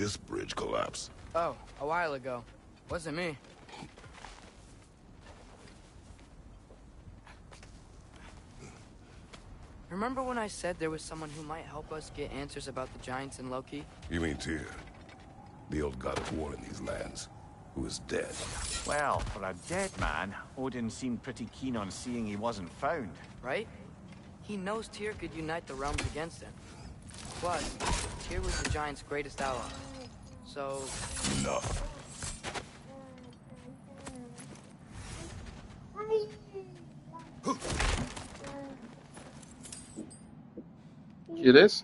this bridge collapse? Oh, a while ago. Wasn't me. Remember when I said there was someone who might help us get answers about the giants and Loki? You mean Tyr? The old god of war in these lands, who is dead. Well, for a dead man, Odin seemed pretty keen on seeing he wasn't found. Right? He knows Tyr could unite the realms against him. Plus, Tyr was the giant's greatest ally. So... Enough. ¿Quieres?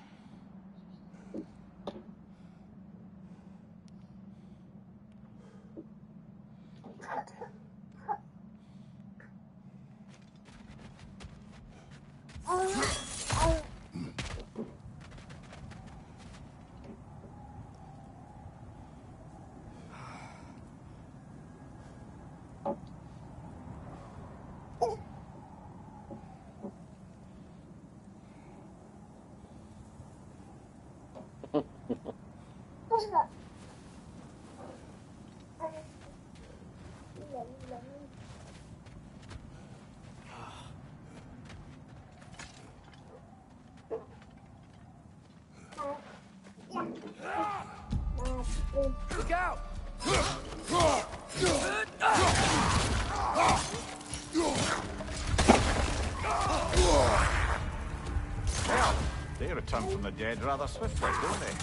Look out! Well, they return from the dead rather swiftly, don't they?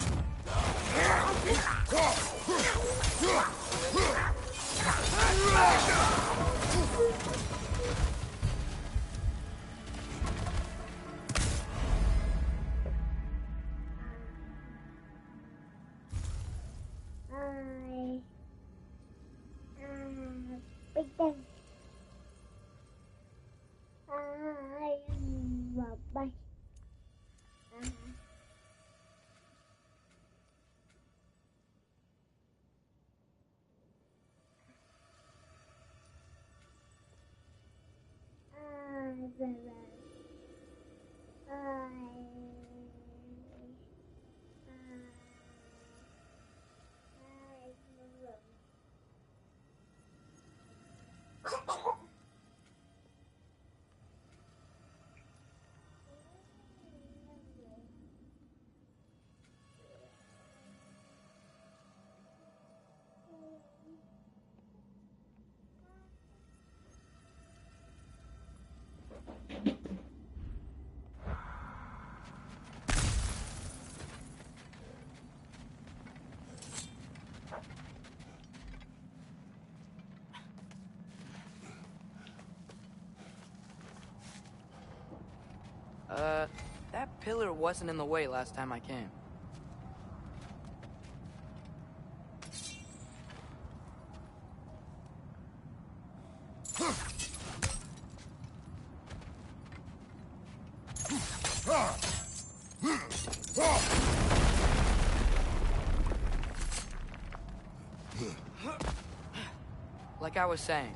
That pillar wasn't in the way last time I came. Like I was saying,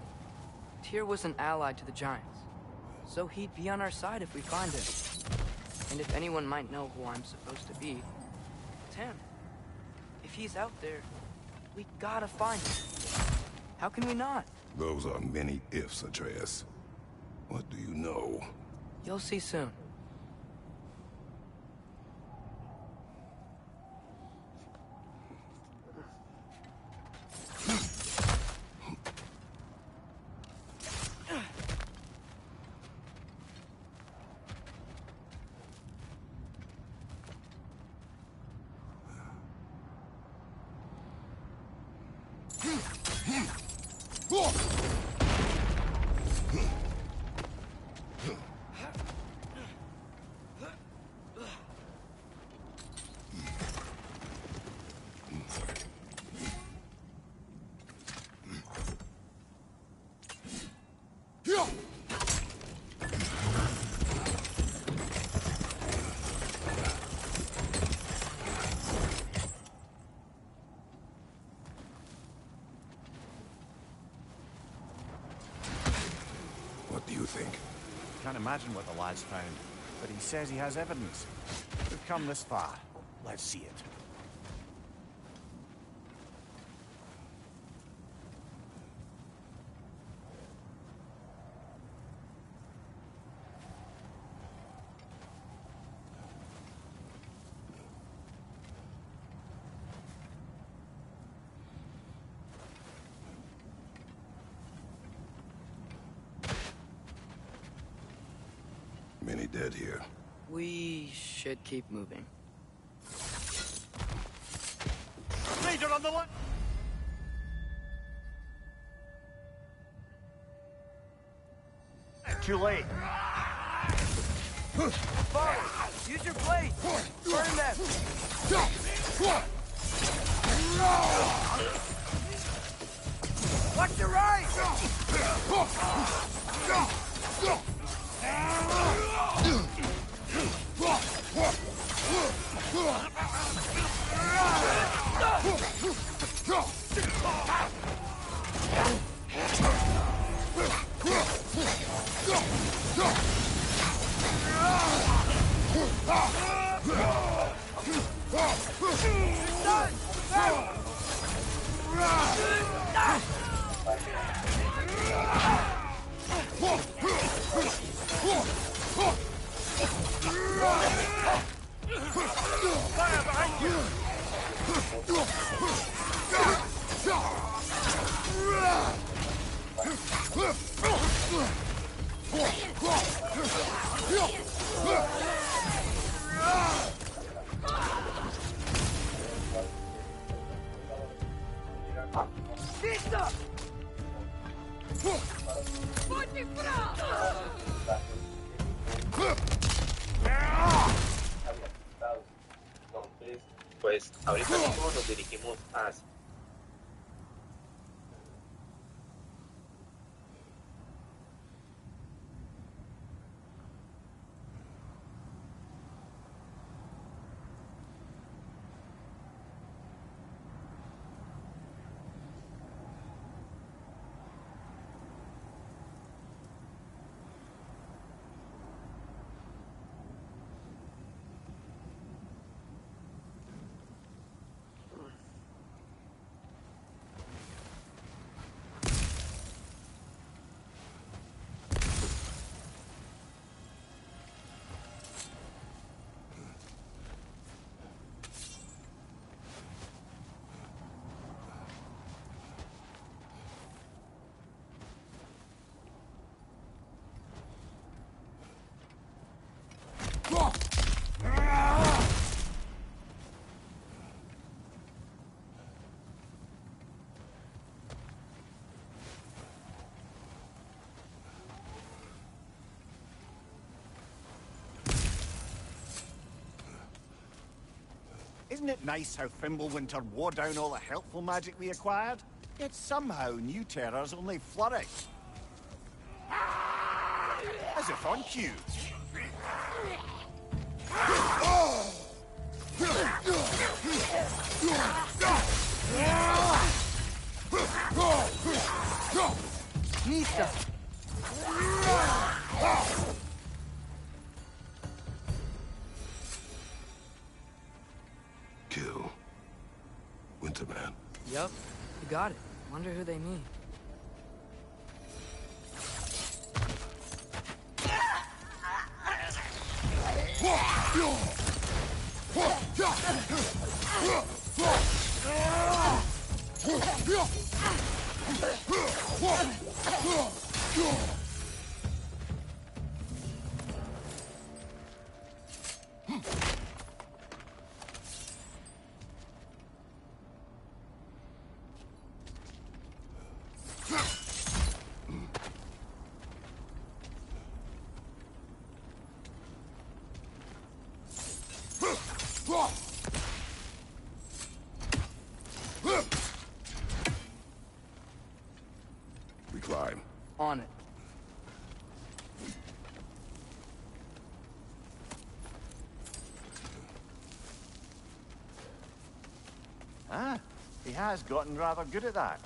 Tyr was an ally to the giants, so he'd be on our side if we find him. And if anyone might know who I'm supposed to be, it's him. If he's out there, we gotta find him. How can we not? Those are many ifs, Atreus. What do you know? You'll see soon. What do you think? Can't imagine what the lad's found, but he says he has evidence. We've come this far. Let's see it. Many dead here. We should keep moving. Raider on the line! Too late. Father, use your blade! Burn them! Watch your right! Pues ahorita mismo nos dirigimos hacia... Isn't it nice how Fimbulwinter wore down all the helpful magic we acquired? Yet somehow new terrors only flourish. As if on cue. Nista! Kill. Winterman. Yup, you got it. Wonder who they mean. We climb. On it. Ah, he has gotten rather good at that.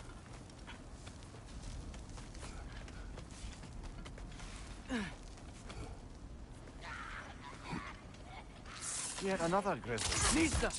Yet another grizzly. Nista!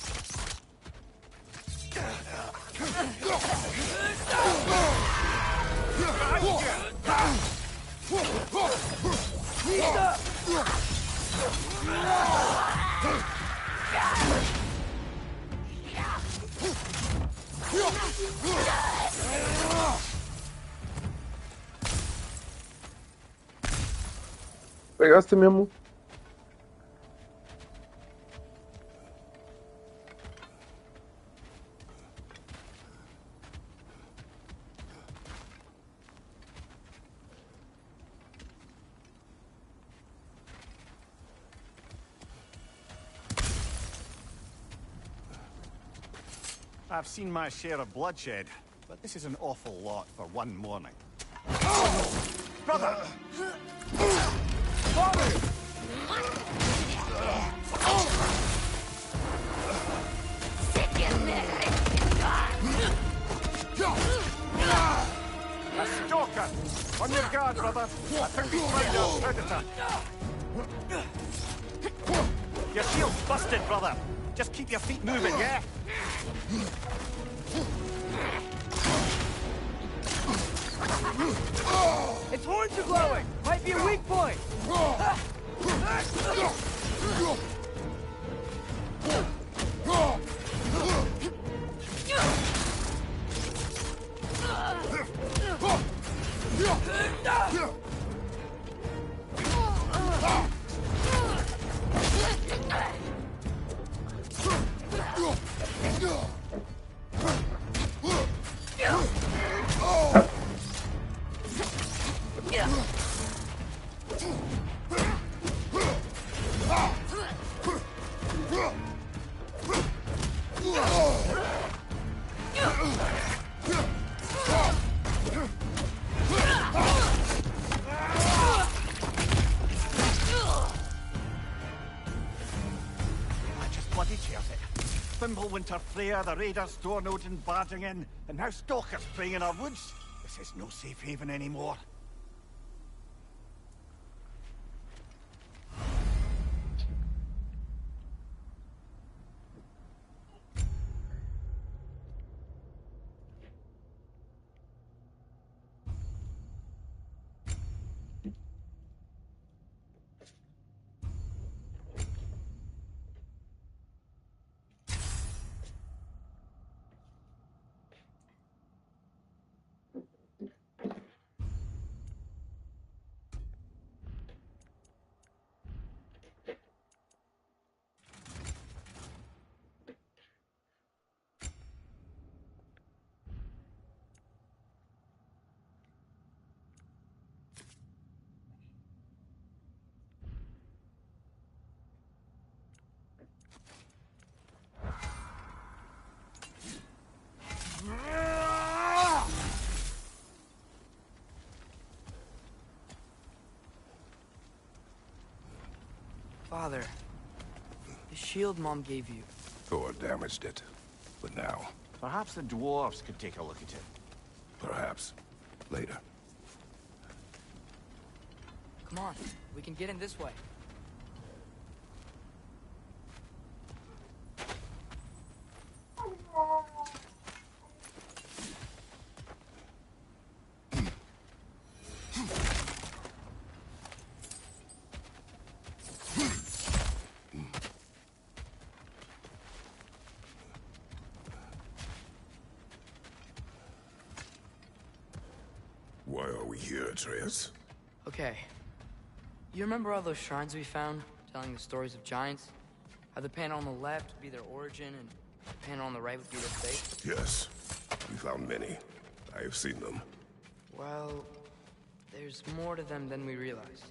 ¿Pegaste, mi amor? I've seen my share of bloodshed, but this is an awful lot for one morning. Brother! Father! A stalker! On your guard, brother! I think we find our predator! Your shield's busted, brother! Just keep your feet moving, yeah? Its horns are glowing! Might be a weak point! Winter Freya, the raiders, Stornodin barging in, and now stalkers preying in our woods. This is no safe haven anymore. Father, the shield Mom gave you. Thor damaged it. But now, Perhaps the dwarves could take a look at it. perhaps, later. Come on, we can get in this way. Why are we here, Atreus? Okay. You remember all those shrines we found, telling the stories of giants? How the panel on the left would be their origin, and the panel on the right would be their fate? Yes. We found many. I have seen them. Well, there's more to them than we realize.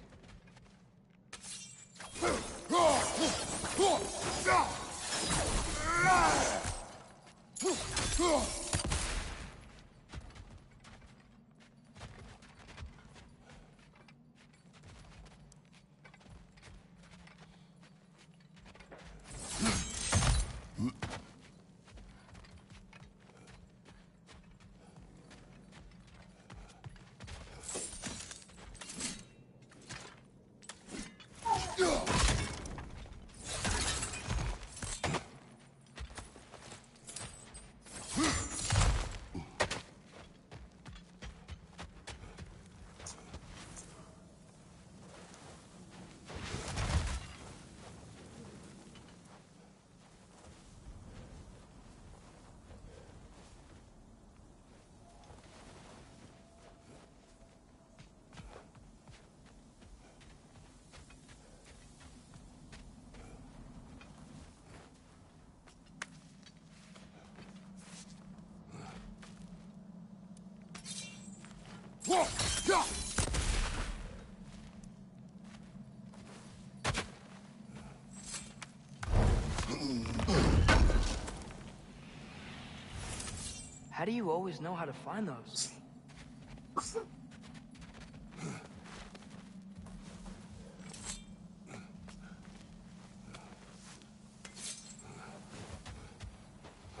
How do you always know how to find those?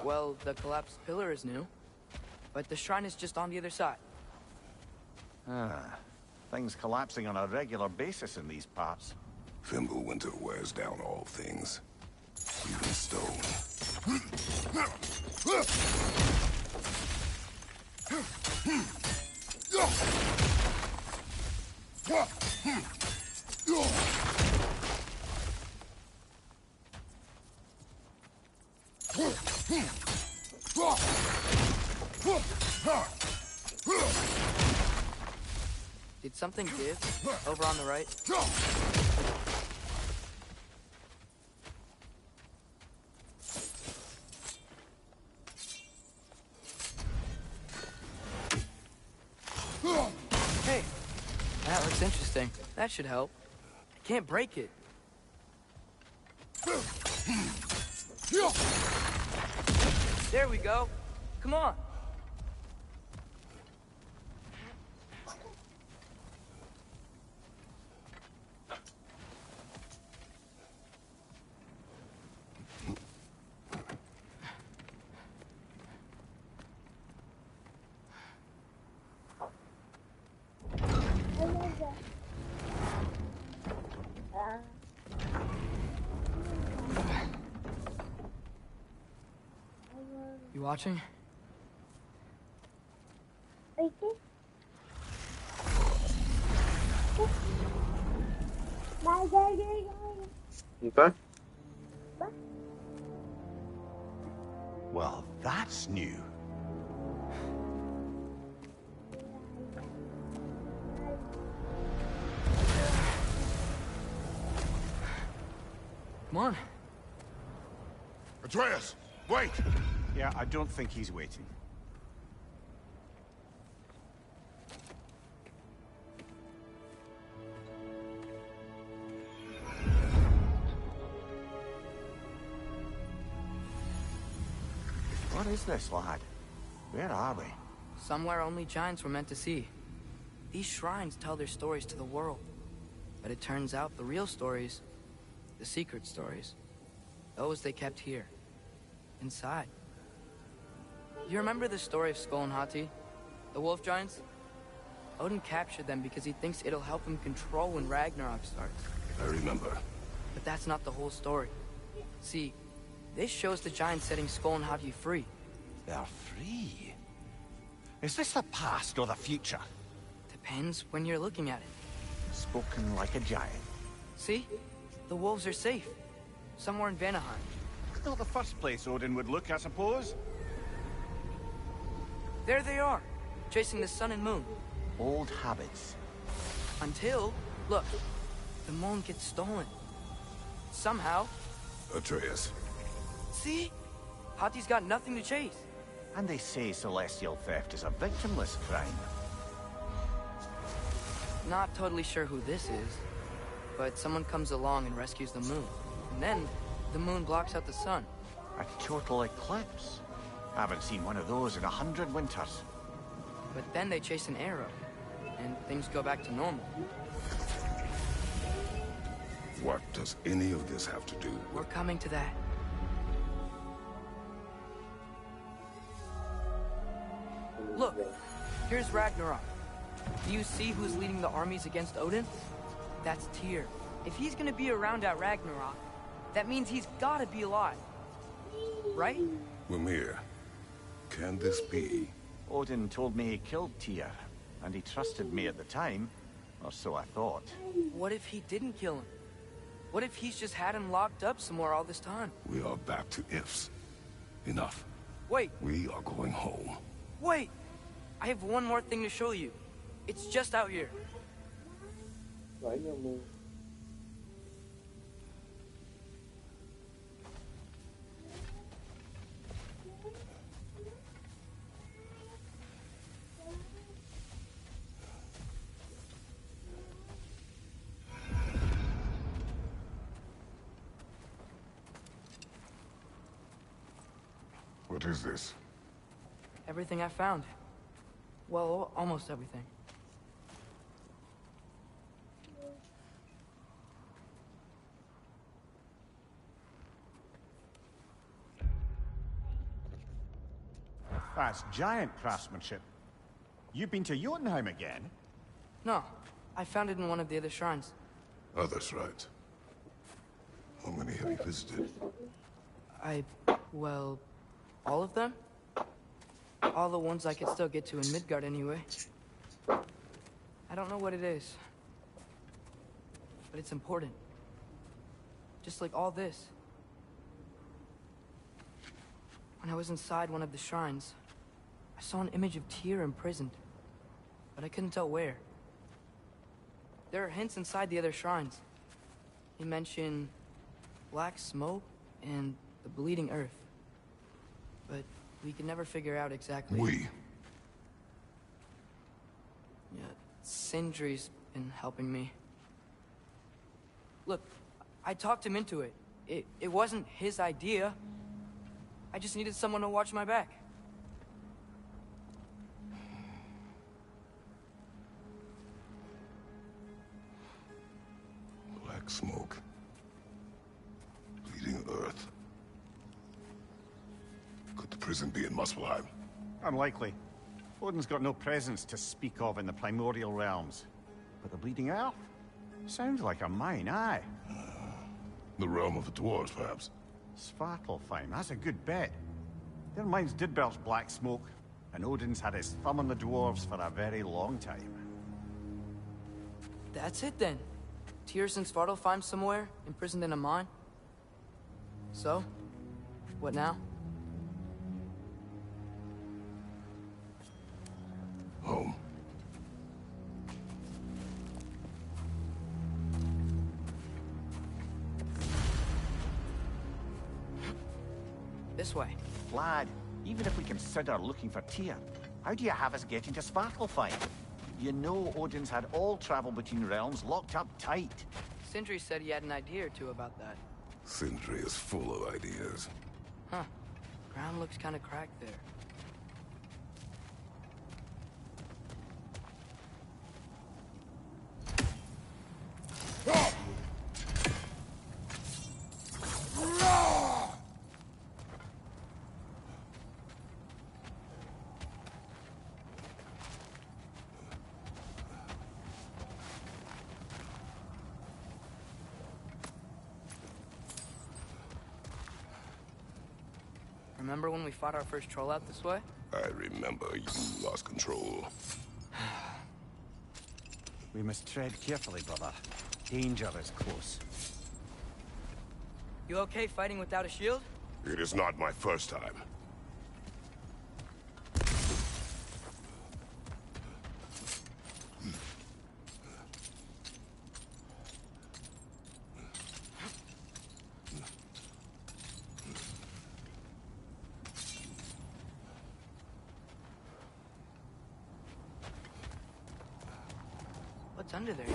Well, the collapsed pillar is new, but the shrine is just on the other side. Ah, things collapsing on a regular basis in these parts. Fimbulwinter wears down all things, even stone. Did something give over on the right? Hey, that looks interesting. That should help. I can't break it. There we go. Come on. You watching? Okay. Well, that's new. Come on. Atreus, wait! Yeah, I don't think he's waiting. What is this, lad? Where are we? Somewhere only giants were meant to see. These shrines tell their stories to the world. But it turns out the real stories, the secret stories, those they kept here, inside. You remember the story of Skull and Hati? The wolf giants? Odin captured them because he thinks it'll help him control when Ragnarok starts. I remember. But that's not the whole story. See, this shows the giants setting Skull and Hati free. They're free. Is this the past or the future? Depends when you're looking at it. Spoken like a giant. See? The wolves are safe. Somewhere in Vanaheim. Not the first place Odin would look, I suppose. There they are, chasing the sun and moon. Old habits. Until, look, the moon gets stolen. Somehow. Atreus. See? Hati's got nothing to chase. And they say celestial theft is a victimless crime. Not totally sure who this is, but someone comes along and rescues the moon. And then, the moon blocks out the sun. A total eclipse. Haven't seen one of those in 100 winters. But then they chase an arrow, and things go back to normal. What does any of this have to do We're with... coming to that. Look, here's Ragnarok. Do you see who's leading the armies against Odin? That's Tyr. If he's gonna be around at Ragnarok, that means he's gotta be alive. Right? Mimir, can this be? Odin told me he killed Tyr, and he trusted me at the time, or so I thought. What if he didn't kill him? What if he's just had him locked up somewhere all this time? We are back to ifs. Enough. Wait, We are going home. wait! I have one more thing to show you. It's just out here. What is this? everything I found. Well, almost everything. That's giant craftsmanship. You've been to Jotunheim again? No, I found it in one of the other shrines. Other shrines. How many have you visited? Well, all of them? All the ones I could still get to in Midgard anyway. I don't know what it is, but it's important. Just like all this. When I was inside one of the shrines, I saw an image of Tyr imprisoned, but I couldn't tell where. There are hints inside the other shrines. He mentioned black smoke and the bleeding earth, but we could never figure out exactly. We? Yeah, Sindri's been helping me. Look, I talked him into it. It wasn't his idea. I just needed someone to watch my back. Black smoke. Bleeding earth. Could the prison be in Muspelheim? Unlikely. Odin's got no presence to speak of in the primordial realms. But the Bleeding Earth? Sounds like a mine, aye. The realm of the dwarves, perhaps. Svartalfheim, that's a good bet. Their mines did belch black smoke, and Odin's had his thumb on the dwarves for a very long time. That's it then. Tyr's in Svartalfheim somewhere, imprisoned in a mine. So, what now? Home. This way. Lad, even if we consider looking for Tyr, how do you have us getting to Svartalfheim? You know Odin's had all travel between realms locked up tight. Sindri said he had an idea or two about that. Sindri is full of ideas. Huh. Ground looks kind of cracked there. Remember when we fought our first troll out this way? I remember you lost control. We must tread carefully, brother. Danger is close. You okay fighting without a shield? It is not my first time. What's under there?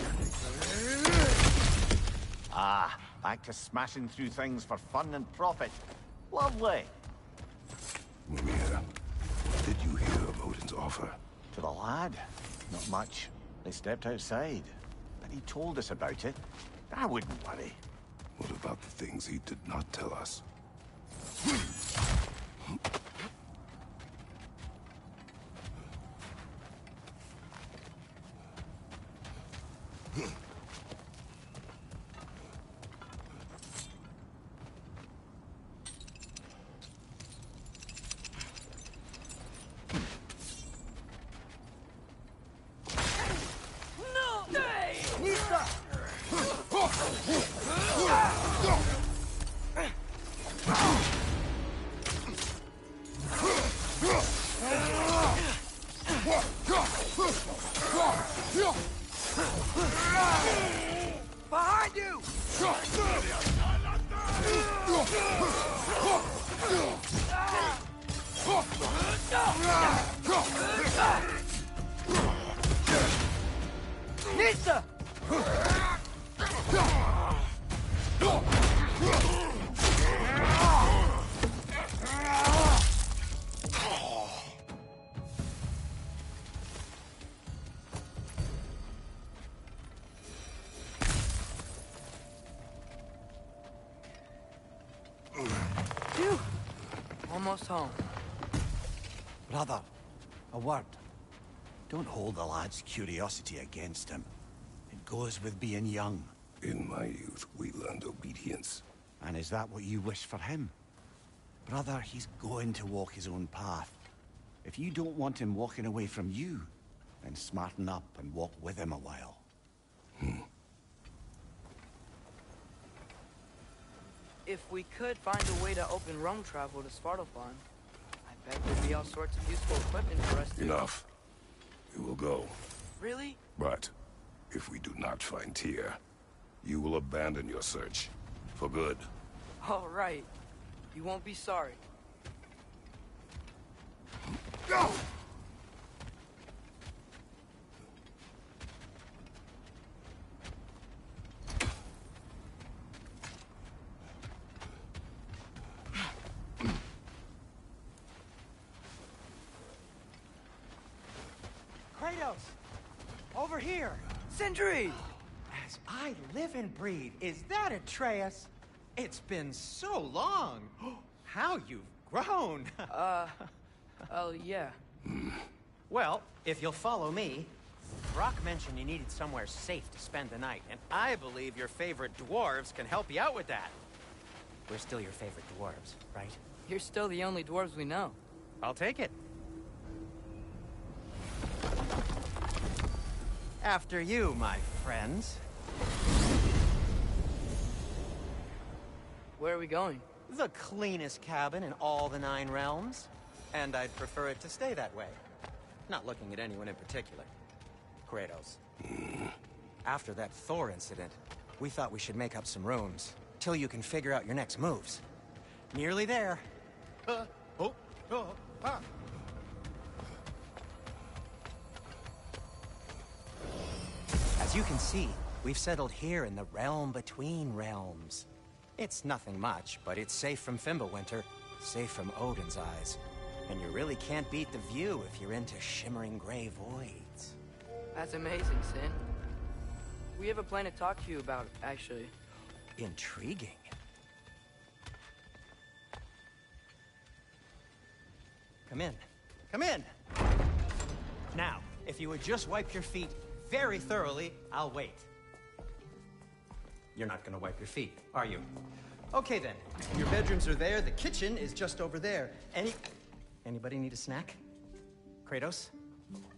Ah, back to smashing through things for fun and profit. Lovely. Mimir, did you hear of Odin's offer? To the lad? Not much. They stepped outside. But he told us about it. I wouldn't worry. What about the things he did not tell us? Behind you! Nista! almost home. Brother, a word. Don't hold the lad's curiosity against him. It goes with being young. In my youth, we learned obedience. And is that what you wish for him? Brother, he's going to walk his own path. If you don't want him walking away from you, then smarten up and walk with him a while. If we could find a way to open roam travel to Svartalfheim, I bet there'd be all sorts of useful equipment for us to... Enough. We will go. Really? But if we do not find Tyr, you will abandon your search. For good. All right. You won't be sorry. Go! Kratos! Over here! Sindri! As I live and breathe, is that Atreus? It's been so long! How you've grown! Oh, yeah. Well, if you'll follow me, Brock mentioned you needed somewhere safe to spend the night, and I believe your favorite dwarves can help you out with that. We're still your favorite dwarves, right? You're still the only dwarves we know. I'll take it. After you, my friends. Where are we going? The cleanest cabin in all the 9 realms. And I'd prefer it to stay that way. Not looking at anyone in particular. Kratos. After that Thor incident, we thought we should make up some rooms, till you can figure out your next moves. Nearly there. As you can see, we've settled here in the realm between realms. It's nothing much, but it's safe from Fimbulwinter, safe from Odin's eyes. And you really can't beat the view if you're into shimmering gray voids. That's amazing, Sin. We have a plan to talk to you about, actually. Intriguing. Come in. Come in! Now, if you would just wipe your feet very thoroughly, I'll wait. You're not gonna wipe your feet, are you? Okay then. Your bedrooms are there, the kitchen is just over there. Anybody need a snack? Kratos?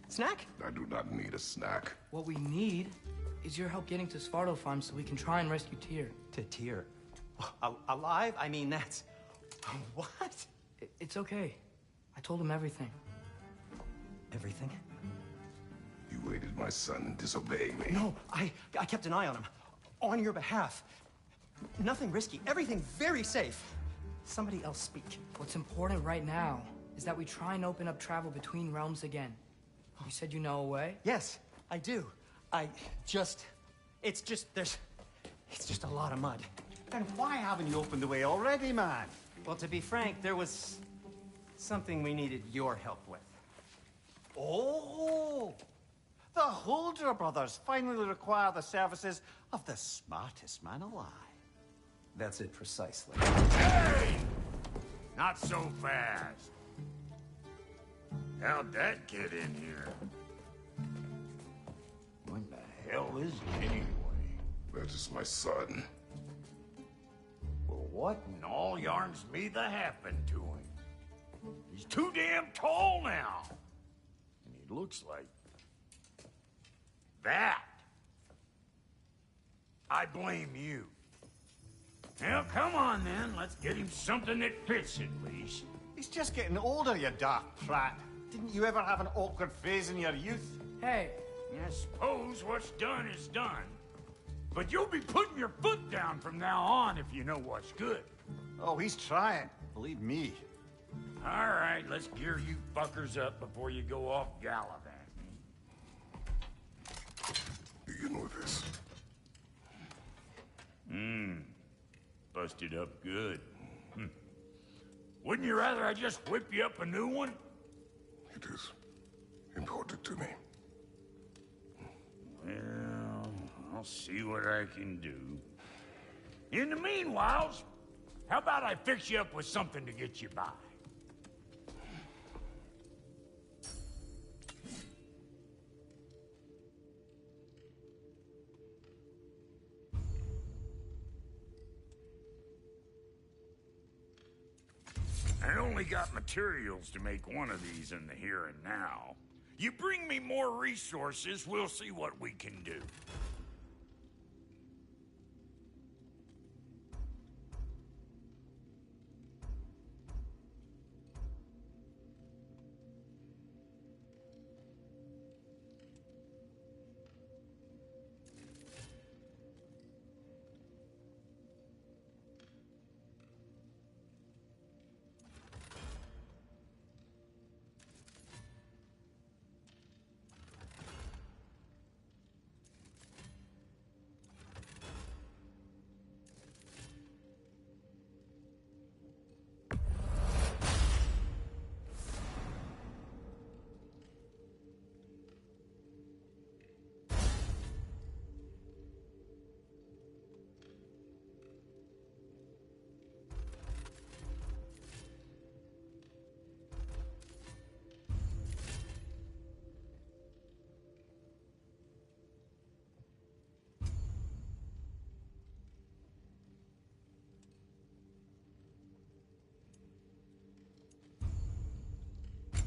Snack? I do not need a snack. What we need is your help getting to Svartalfheim so we can try and rescue Tyr. To Tyr? Alive? I mean, that's... What? It's okay. I told him everything. Everything? You aided my son in disobeying me. No, I kept an eye on him. On your behalf. Nothing risky. Everything very safe. Somebody else speak. What's important right now is that we try and open up travel between realms again. You said you know a way? Yes, I do. It's just a lot of mud. Then why haven't you opened the way already, man? Well, to be frank, there was something we needed your help with. Oh! The Holder brothers finally require the services of the smartest man alive. That's it precisely. Hey! Not so fast. How'd that get in here? What the hell is he anyway? That is my son. Well, what in all yarns me that happened to him? He's too damn tall now. And he looks like... that. I blame you. Now, come on then. Let's get him something that fits at least. He's just getting older, you dark prat. Didn't you ever have an awkward phase in your youth? Hey! I suppose what's done is done. But you'll be putting your foot down from now on if you know what's good. Oh, he's trying. Believe me. All right, let's gear you fuckers up before you go off gallivanting. Begin with this. Busted up good. Wouldn't you rather I just whip you up a new one? It is important to me. Well, I'll see what I can do. In the meanwhile, how about I fix you up with something to get you by? only got materials to make one of these in the here and now. You bring me more resources, we'll see what we can do.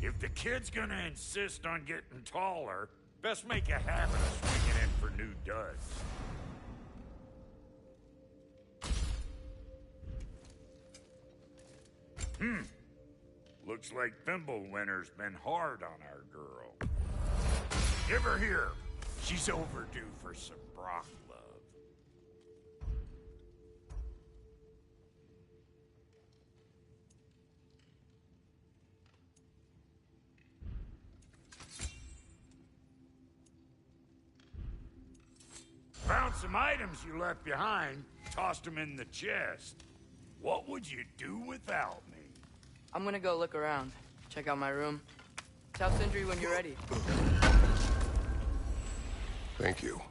If the kid's gonna insist on getting taller, best make a habit of swinging in for new duds. Looks like Thimblewinter's been hard on our girl. Give her here. She's overdue for some broth love. Found some items you left behind, tossed them in the chest. What would you do without me? I'm gonna go look around. Check out my room. Tell Sindri when you're ready. Thank you.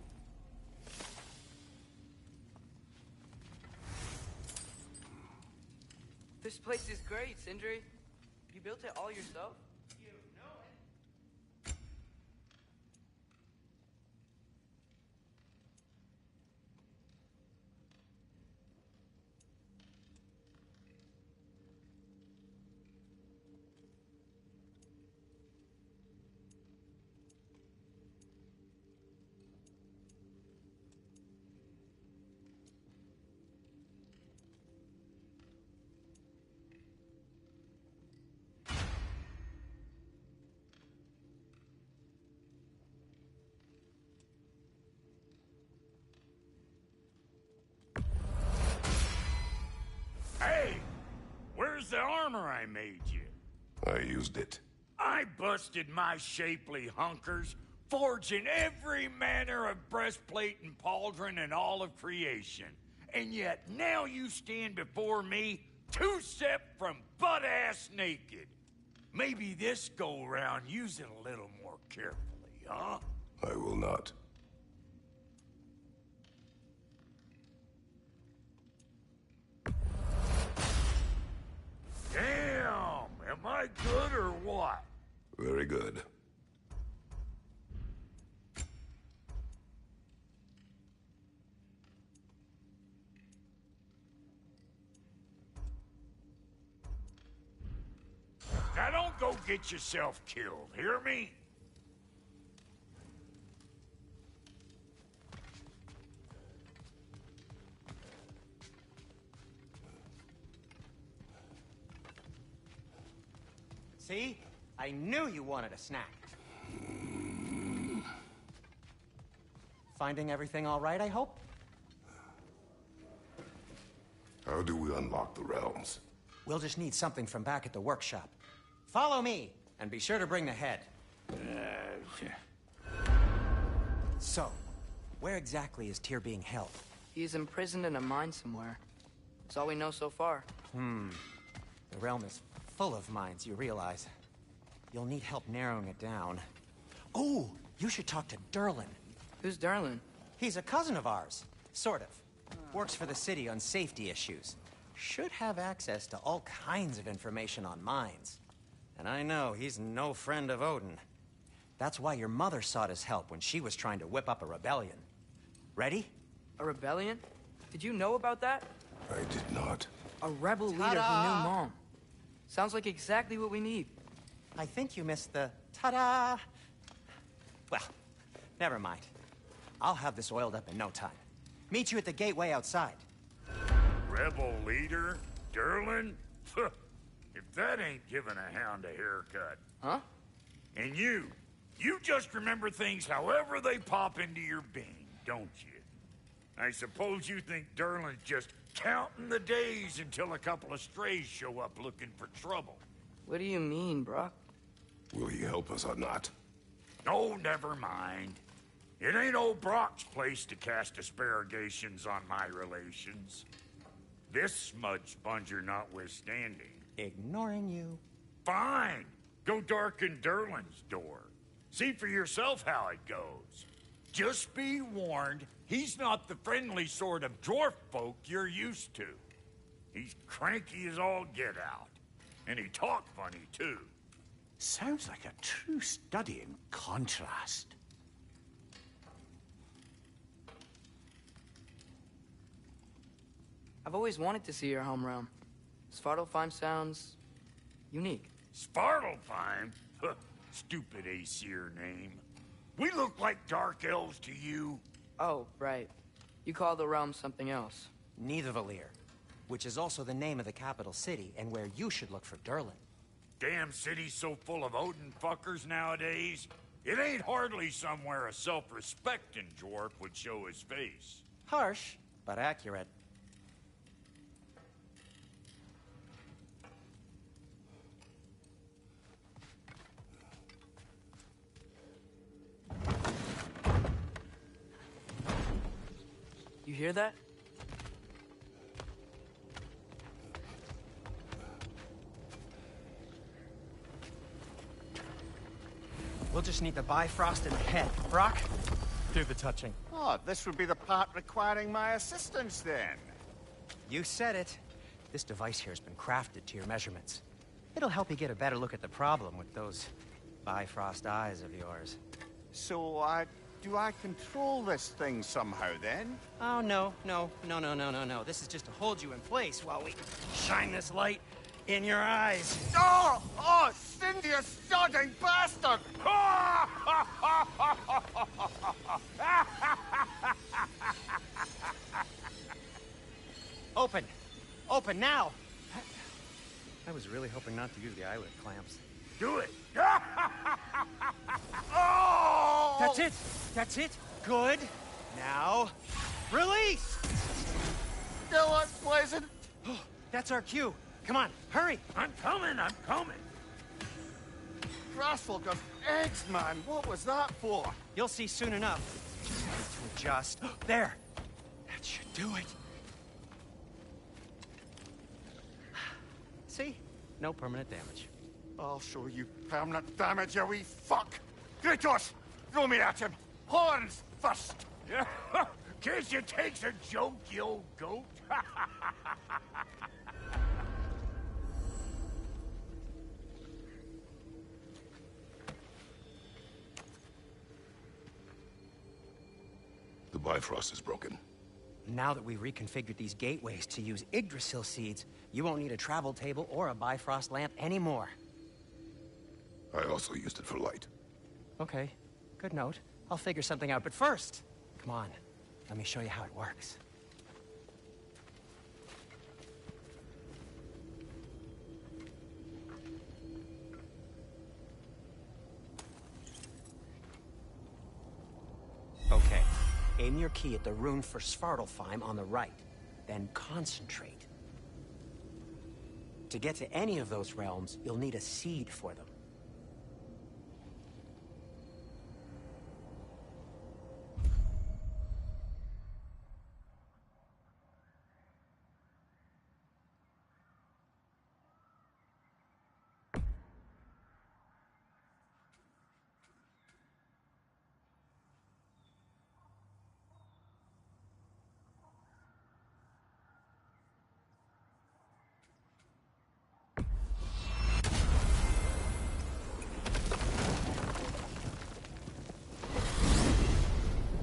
This place is great, Sindri. You built it all yourself? Hey! Where's the armor I made you? I used it. I busted my shapely hunkers, forging every manner of breastplate and pauldron in all of creation. And yet now you stand before me, two-step from butt-ass naked. Maybe this go-round use it a little more carefully, huh? I will not. Damn! Am I good or what? Very good. Now don't go get yourself killed, hear me? See? I knew you wanted a snack. Finding everything all right, I hope? How do we unlock the realms? We'll just need something from back at the workshop. Follow me, and be sure to bring the head. So, where exactly is Tyr being held? He's imprisoned in a mine somewhere. That's all we know so far. The realm is full of mines, you realize. You'll need help narrowing it down. Oh, you should talk to Derlin. Who's Darlin? He's a cousin of ours. Sort of. Works for the city on safety issues. Should have access to all kinds of information on mines. And I know he's no friend of Odin. That's why your mother sought his help when she was trying to whip up a rebellion. Ready? A rebellion? Did you know about that? I did not. A rebel leader who knew Ta-da! Mom. Sounds like exactly what we need. I think you missed the ta-da. Well, never mind. I'll have this oiled up in no time. Meet you at the gateway outside. Rebel leader? Durlin? If that ain't giving a hound a haircut. Huh? And you just remember things however they pop into your bean, don't you? I suppose you think Durlin's just counting the days until a couple of strays show up looking for trouble. What do you mean, Brock? Will he help us or not? Oh, never mind. It ain't old Brock's place to cast asparagations on my relations. This smudge sponger notwithstanding. Ignoring you. Fine. Go darken Durlin's door. See for yourself how it goes. Just be warned, he's not the friendly sort of dwarf folk you're used to. He's cranky as all get out. And he talk funny, too. Sounds like a true study in contrast. I've always wanted to see your home realm. Svartalfheim sounds unique. Svartalfheim? Huh, stupid Aesir name. We look like dark elves to you. Oh, right. You call the realm something else. Nidavellir, which is also the name of the capital city and where you should look for Durlin. Damn city's so full of Odin fuckers nowadays. It ain't hardly somewhere a self-respecting dwarf would show his face. Harsh, but accurate. You hear that? We'll just need the Bifrost in the head. Brock, do the touching. Oh, this would be the part requiring my assistance then. You said it. This device here has been crafted to your measurements. It'll help you get a better look at the problem with those Bifrost eyes of yours. So, do I control this thing somehow then? Oh, no. This is just to hold you in place while we shine this light in your eyes. Oh! Oh, Cindy, you sodding bastard! Open! Open now! I was really hoping not to use the eyelid clamps. Do it! Oh! That's it! That's it! Good! Now, release! Still unpleasant. That's our cue. Come on, hurry! I'm coming! Grassful got eggs, man. What was that for? You'll see soon enough. Need to adjust. There! That should do it. See? No permanent damage. I'll show you permanent damage, you wee fuck! Kratos! Throw me at him! Horns first! Guess you takes a joke, you old goat. The Bifrost is broken. Now that we've reconfigured these gateways to use Yggdrasil seeds, you won't need a travel table or a Bifrost lamp anymore. I also used it for light. Okay, good note. I'll figure something out, but first, come on, let me show you how it works. Okay, aim your key at the rune for Svartalfheim on the right, then concentrate. To get to any of those realms, you'll need a seed for them.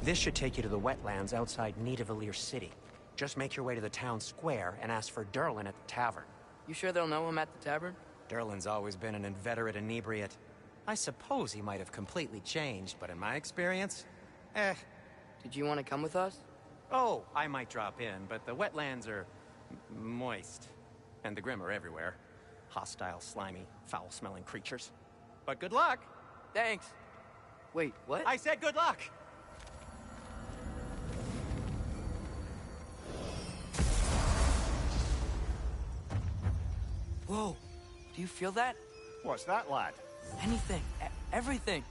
This should take you to the wetlands outside Nidavellir City. Just make your way to the town square and ask for Durlin at the tavern. You sure they'll know him at the tavern? Derlin's always been an inveterate inebriate. I suppose he might have completely changed, but in my experience, Did you want to come with us? Oh, I might drop in, but the wetlands are moist. And the Grim are everywhere. Hostile, slimy, foul-smelling creatures. But good luck! Thanks. Wait, what? I said good luck! Whoa. Do you feel that? What's that, lad? Anything. Everything.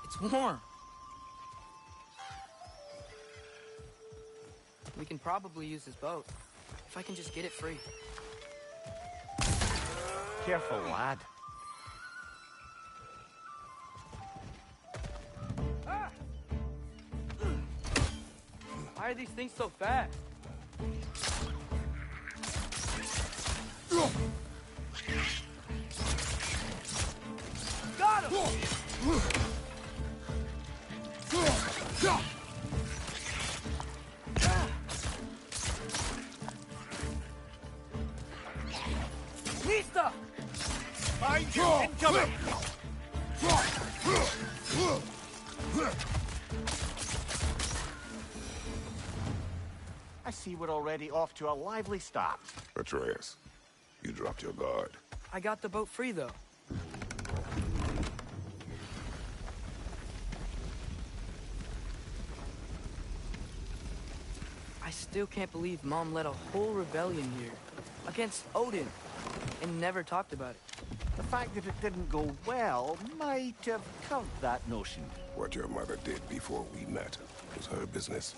It's warm. We can probably use this boat. If I can just get it free. Careful, lad. Ah! Why are these things so fast? Got him! Lista! Mind you, incoming! I see we're already off to a lively start. Atreus, you dropped your guard. I got the boat free, though. I still can't believe Mom led a whole rebellion here. Against Odin. And never talked about it. The fact that it didn't go well might have curbed that notion. What your mother did before we met was her business.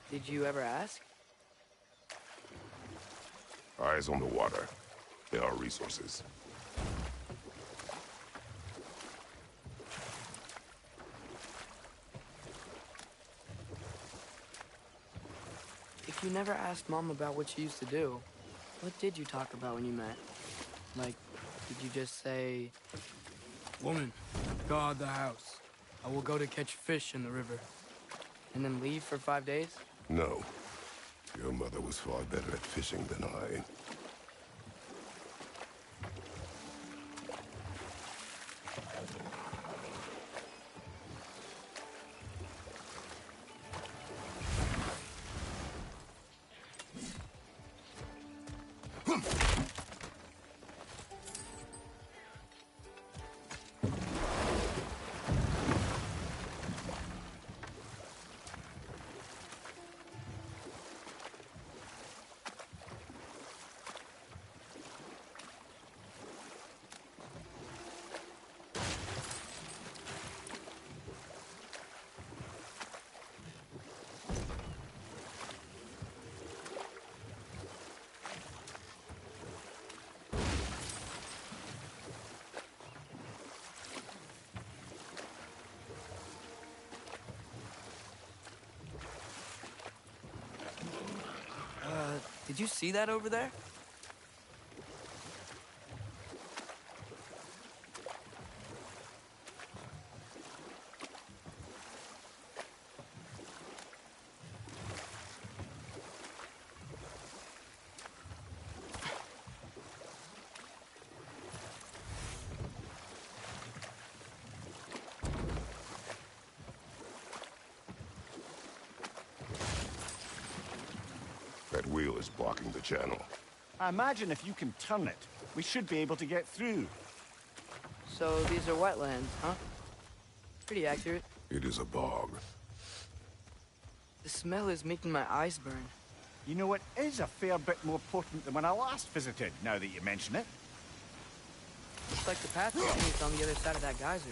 Did you ever ask? Eyes on the water. There are resources. If you never asked Mom about what she used to do, what did you talk about when you met? Like, did you just say, "Woman, guard the house. I will go to catch fish in the river," and then leave for 5 days? No. Your mother was far better at fishing than I. Did you see that over there? That wheel is blocking the channel. I imagine if you can turn it, we should be able to get through. So these are wetlands, huh? Pretty accurate. It is a bog. The smell is making my eyes burn. You know, it is a fair bit more potent than when I last visited, now that you mention it. Looks like the path continues on the other side of that geyser.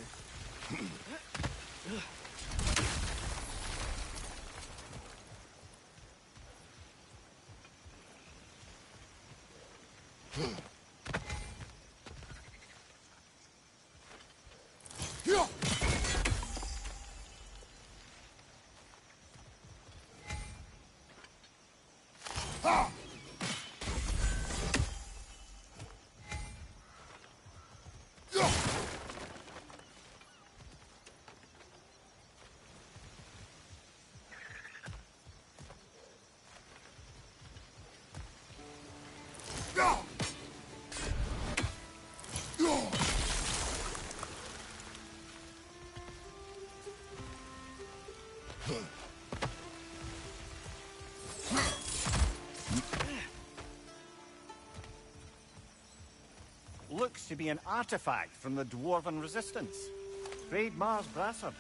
looks to be an artifact from the Dwarven Resistance. Great Mars Brassard,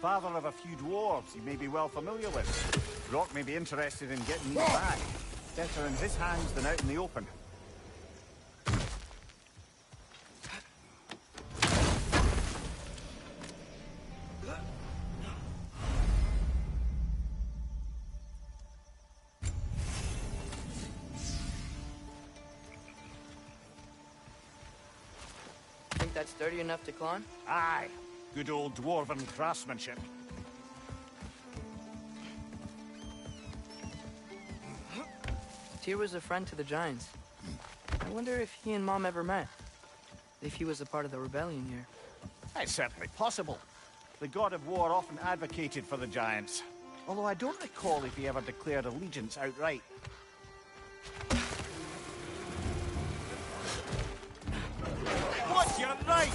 father of a few dwarves you may be well familiar with. Rock may be interested in getting these back. Better in his hands than out in the open. Think that's sturdy enough to climb? Aye, good old Dwarven craftsmanship. Tyr was a friend to the Giants. I wonder if he and Mom ever met. If he was a part of the rebellion here. It's certainly possible. The god of war often advocated for the Giants. Although I don't recall if he ever declared allegiance outright. What's your right?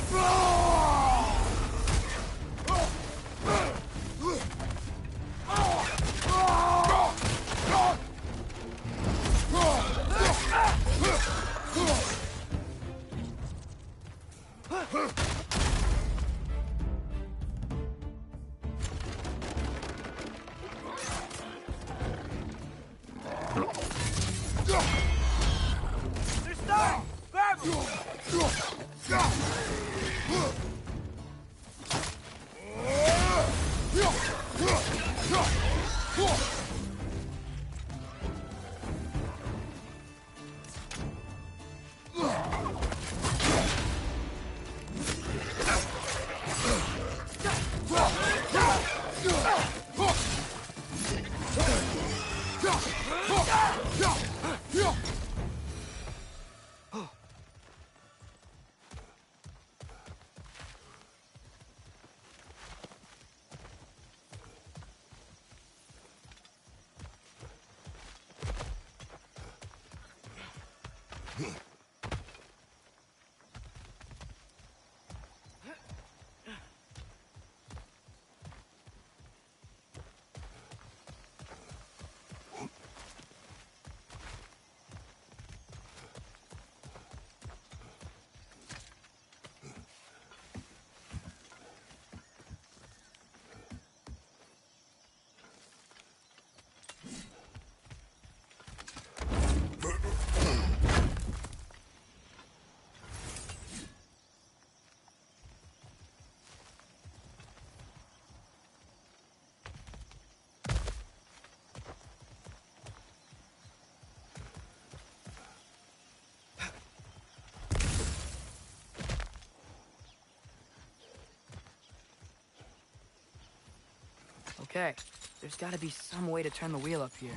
Okay, there's gotta be some way to turn the wheel up here.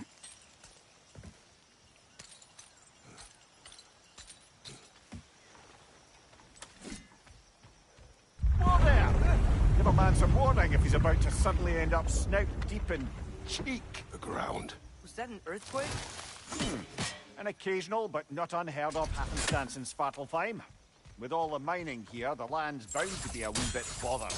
Whoa there! Give a man some warning if he's about to suddenly end up snout deep in cheek. The ground. Was that an earthquake? An occasional but not unheard of happenstance in Svartalfheim. With all the mining here, the land's bound to be a wee bit bothered.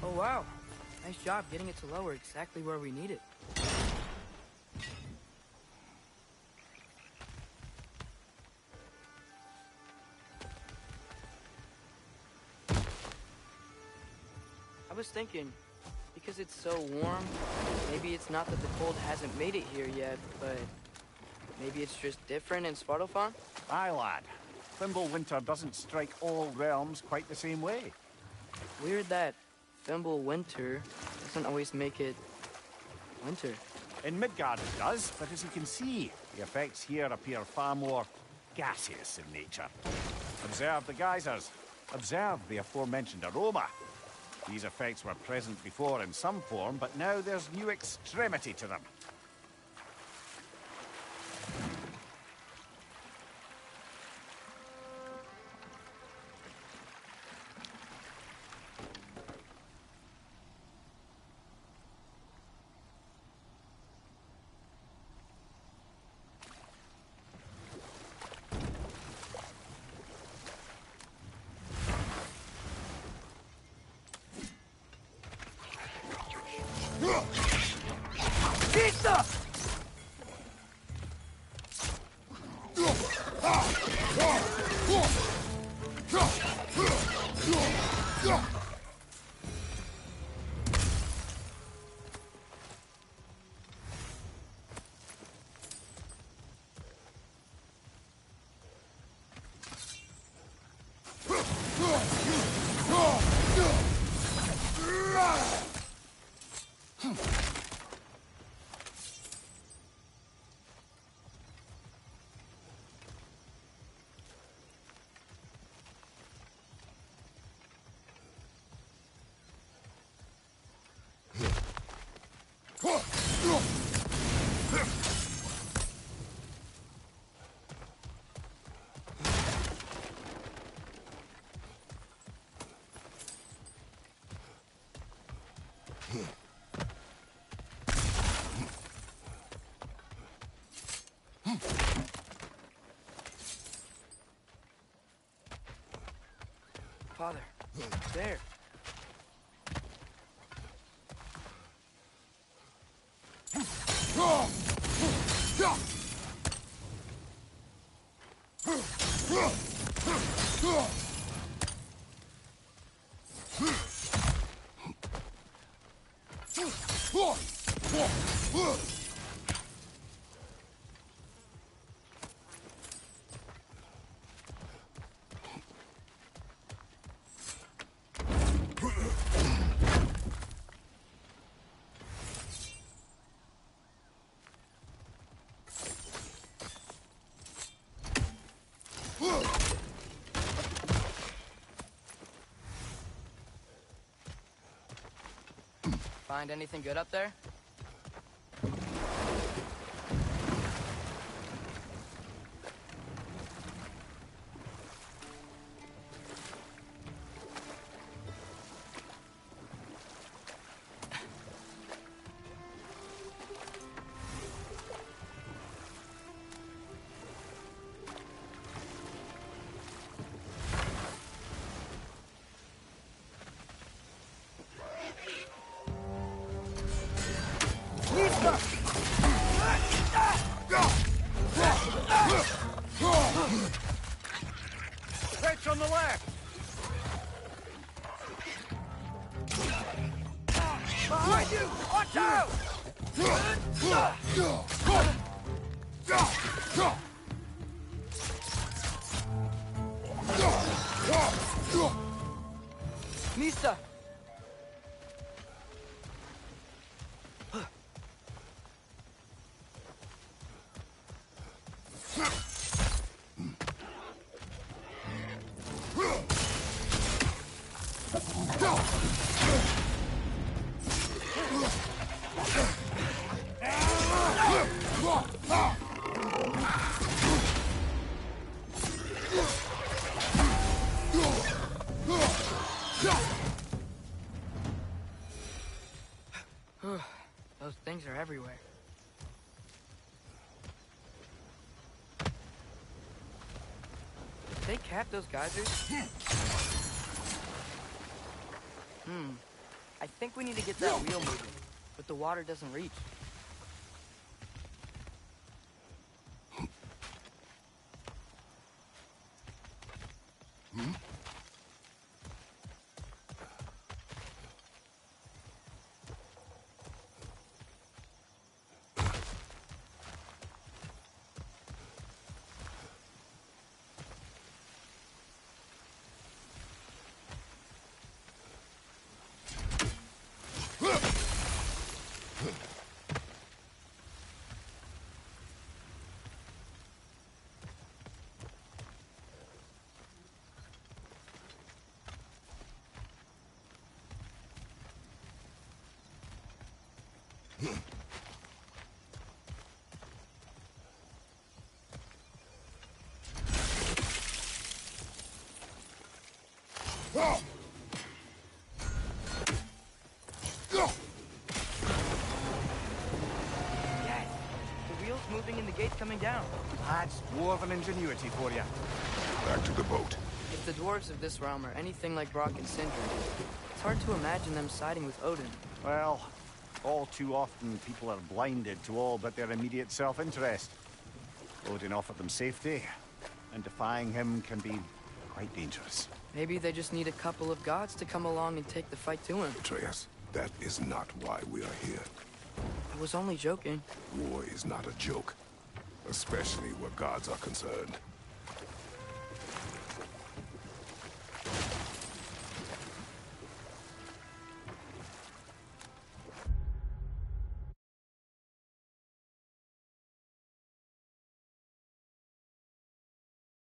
Oh wow, nice job getting it to lower exactly where we need it. I was thinking, because it's so warm, maybe it's not that the cold hasn't made it here yet, but maybe it's just different in Svartalfheim? Aye, lad. Thimble winter doesn't strike all realms quite the same way. Weird that Thimble winter doesn't always make it winter. In Midgard it does, but as you can see, the effects here appear far more gaseous in nature. Observe the geysers. Observe the aforementioned aroma. These effects were present before in some form, but now there's new extremity to them. Misa! Father, there. Find anything good up there? Right on the left! Behind you! Watch out! Misa! Those things are everywhere. Did they cap those geysers? I think we need to get that wheel moving, but the water doesn't reach. Yes! The wheel's moving and the gate's coming down. That's dwarven ingenuity for you. Back to the boat. If the dwarves of this realm are anything like Brock and Sindri, it's hard to imagine them siding with Odin. Well, All too often, people are blinded to all but their immediate self-interest. Odin offered them safety, and defying him can be quite dangerous. Maybe they just need a couple of gods to come along and take the fight to him. Atreus, that is not why we are here. I was only joking. War is not a joke, especially where gods are concerned.